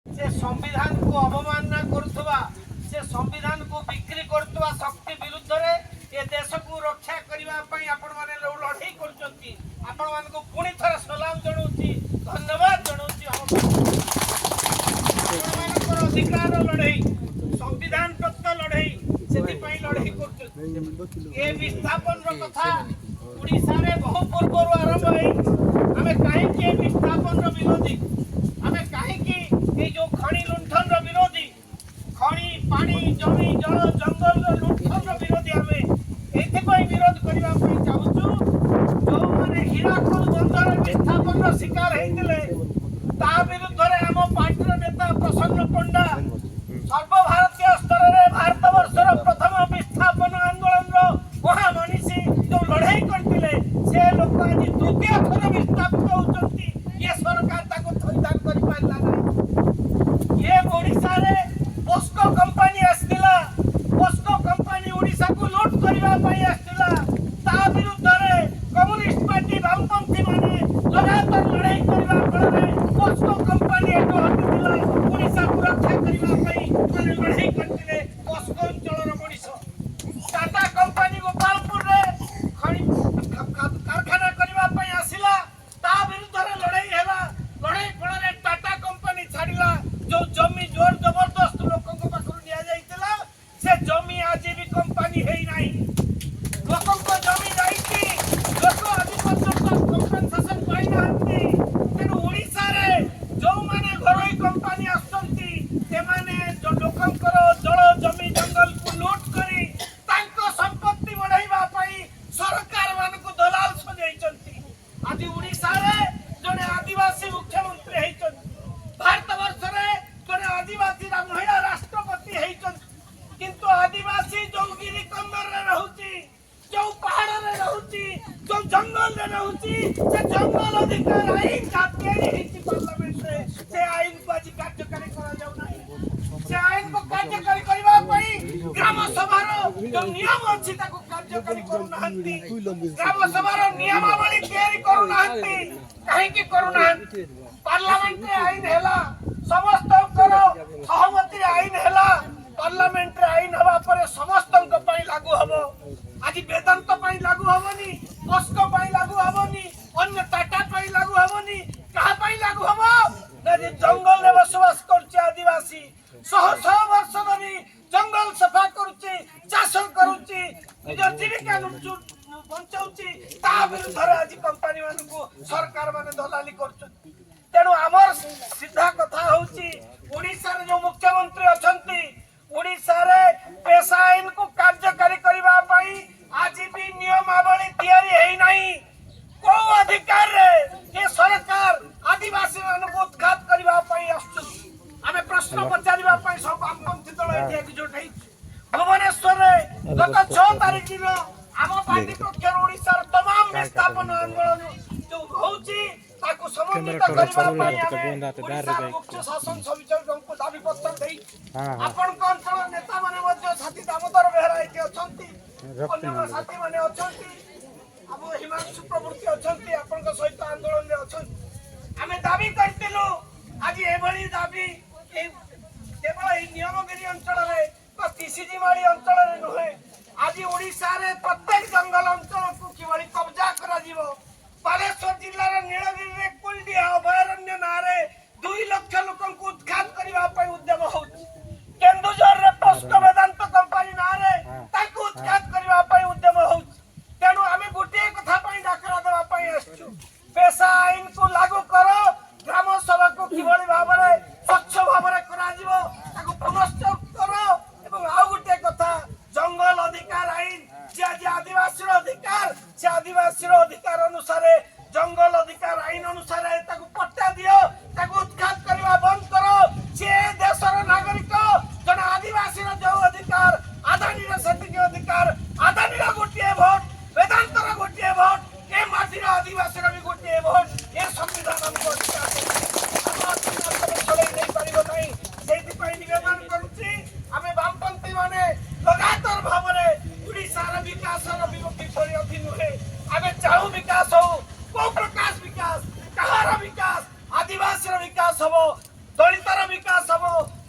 से संविधान को अवमानना करुवा से संविधान को बिक्री करुवा शक्ति विरुद्ध रे ये देश को रक्षा करने आपण मैंने लड़ाई कर पुणी थर सलाम जनाऊँगी धन्यवाद जनाऊँगी अधिकार लड़ाई संविधान प्रत्त लड़ाई से लड़ाई कर विस्थापन कथा ओडिशा रे बहु पूर्व आरंभ है कहीं विस्थापन विरोधी आम कहीं जो खनि लुंठन विरोधी खनि पानी जमी जल जंगल लुंठन विरोधी आम ये विरोध करने चाहूँ जो मैंने हीराकुद बंदर विस्थापन शिकार होते विरुद्ध आम पार्टी नेता प्रसन्न पंडा सर्वभारतीय स्तर में भारत वर्षर प्रथम विस्थापन आंदोलन महामनीषी जो लड़ाई करते से लोक आज तृतीय थर विस्थापित होती ये सरकार थैदान कर पारा नहीं ये ओडिशा रे पोस्को कंपनी आसला पोस्को कंपनी ओडिशा को लूट करने आसला विरुद्ध कम्युनिस्ट पार्टी वामपंथी माने लगातार लड़ाई करने फल पोस्को कंपनी हटिला ओडिशा को रक्षा करने लड़ाई करते पोस्को अंचल मनीष टाटा कंपनी गोपालपुर कारखाना करने आसला विरुद्ध लड़ाई है लड़ाई फल टाटा कंपनी छाड़ा जो जमी जोर जबरदस्त लोक निया से जमी आज भी कंपनी है नहीं लोक जमी जाइए लोक आज पर्यटन कंपेनसेशन पाई ना तेणु ओडिशा रे जो माने घरोई कंपनी आसुंती से माने जो लोकंकर जल जमी जंगल को लूट करी तांको संपत्ति बढ़ाइबा पई सरकार मानको दलाल सजाइचंती आज ओडिशा रे जने आदिवासी मुख्यमंत्री हेचंती भारत वर्ष रे जने आदिवासी महिला राष्ट्रपति हेचंती किंतु आदिवासी जो गिरी कंदर रे रहउची जो पहाड़ रे रहउची जो जंगल रे रहउची से जंगल अधिकार आईन जातीय हेची पार्लियामेंट रे से आईन को आज कार्यकारी करा जाउ नाही से आईन को कार्यकारी करबा पई ग्राम सभा रो जो नियम अछि ताको कार्यकारी करू नाहंती ग्राम सभा रो नियमावली तैयारी करू नाहंती काहे की करू नाहंती पार्लियामेंट रे आईन हैला समस्त करो सहमति आईन हैला पार्लियामेंट रे आईन हवा पर समस्त पई लागू हबो आज वेदांत पई लागू हबनी पोस्को पई लागू हबनी अन्य टाटा पई लागू हबनी कहा पई लागू हबो ना जे जंगल रे बसवास करचे आदिवासी सह सह वर्ष धरी जंगल सफा करूची चाष करूची निज जीविका बंचाउची विरुद्ध आज कंपनी मानकू सरकार माने दलाली करछन तेणु आमर सीधा कथा होची ओडिशा रे जो मुख्यमंत्री अछंती ओडिशा रे पेशा आईन को कार्यकारी करबा पई आज भी नियमावली तैयारी हेई नाही को अधिकार रे ये सरकार आदिवासी मानकू उत्खात करबा पई आछन आमे प्रश्न पचारिबा पई सब वामपंथी दल एठी एकजुट हेई भुवनेश्वर रे गत 6 तारिख दिन आम पार्टी पक्षर ओडिशा तमाम विस्थापन आंदोलन जो होची ताको समन्वित करबा पई मुख्य शासन समिति को दाबी पत्र देई आपण कोन कोन नेता माने मध्य साथी दामोदर बेहरा एठी अछंती अन्य साथी माने अछंती अब हिमांशु प्रवृत्ति अछंती आपण को सहित आंदोलन रे अछंती आमे दाबी करतिलु आज एभली दाबी केवल ए नियमगिरी अंचल रे तीसीजी माली अंचल रे नहे आज ओडिशा रे प्रत्येक जंगल अंचल को किवली कब्जा करा जीवो बालेश्वर जिल्ला रे नीलगिरी रे कुलडिया अभयारण्य नारे 2 लाख लोक को उत्खात करबा पई उद्यम होउछ केन्दुझर रे पोस्को वेदांत कंपनी नारे ताको उत्खात करबा पई उद्यम होउछ तेनु आमे गोटे कथा पई डाकरा देबा पई आछू पेशा आईन को लागू करो ग्राम सभा को किवली भाबरे स्वच्छ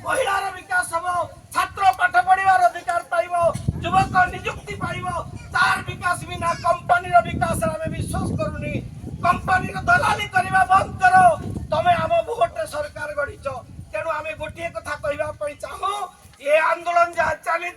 महिलार विकास हम छात्र पाठ पढ़ार अधिकार पाइब युवक निजुक्ति पाइब तार विकास बिना कंपनी विकास आम विश्वास करूनी कंपनी दलाली करने बंद करो तमें आम भोट सरकार गढ़ तेणु आम गोटे कथा कहवाई चाहू ये आंदोलन जहाँ चली